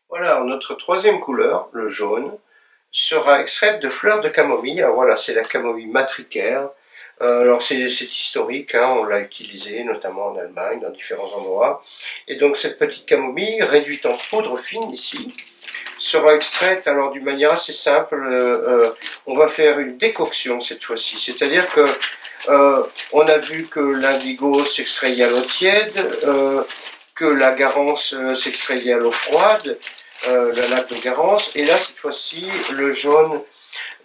Voilà, notre troisième couleur, le jaune, sera extraite de fleurs de camomille. Alors voilà, c'est la camomille matricaire. Alors c'est historique, hein, on l'a utilisé notamment en Allemagne, dans différents endroits. Et donc cette petite camomille, réduite en poudre fine ici, sera extraite alors d'une manière assez simple. On va faire une décoction cette fois-ci, c'est-à-dire que on a vu que l'indigo s'extrayait à l'eau tiède, que la garance s'extrayait à l'eau froide, le lac de Garance, et là cette fois-ci le jaune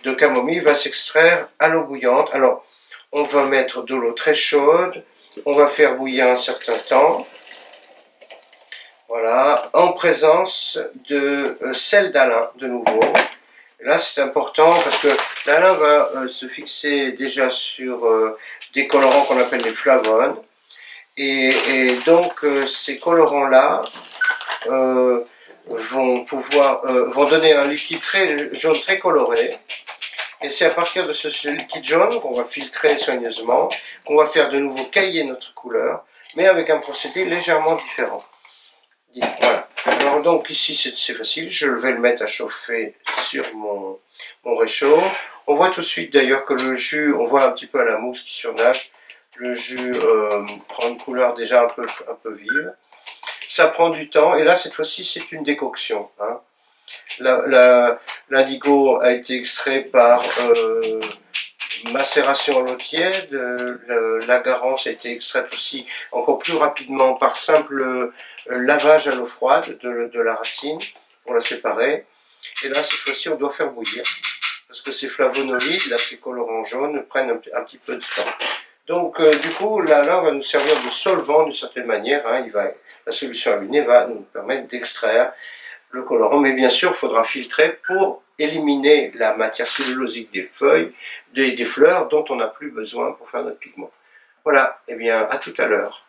de camomille va s'extraire à l'eau bouillante. Alors on va mettre de l'eau très chaude, on va faire bouillir un certain temps, voilà, en présence de sel d'Alain de nouveau. Et là c'est important parce que l'Alain va se fixer déjà sur des colorants qu'on appelle les flavones, et donc ces colorants là vont donner un liquide très jaune très coloré, et c'est à partir de ce liquide jaune qu'on va filtrer soigneusement, qu'on va faire de nouveau cailler notre couleur, mais avec un procédé légèrement différent. Voilà. Alors donc ici c'est facile, je vais le mettre à chauffer sur mon réchaud. On voit tout de suite d'ailleurs que le jus, on voit un petit peu à la mousse qui surnage, le jus prend une couleur déjà un peu vive. Ça prend du temps, et là cette fois-ci c'est une décoction. Hein. L'indigo a été extrait par macération à l'eau tiède, la garance a été extraite aussi encore plus rapidement par simple lavage à l'eau froide de la racine pour la séparer. Et là cette fois-ci on doit faire bouillir, parce que ces flavonoïdes, là, ces colorants jaunes, prennent un petit peu de temps. Donc du coup là va nous servir de solvant d'une certaine manière, hein, la solution aminée va nous permettre d'extraire le colorant, mais bien sûr il faudra filtrer pour éliminer la matière cellulosique des feuilles, des fleurs dont on n'a plus besoin pour faire notre pigment. Voilà, et bien à tout à l'heure.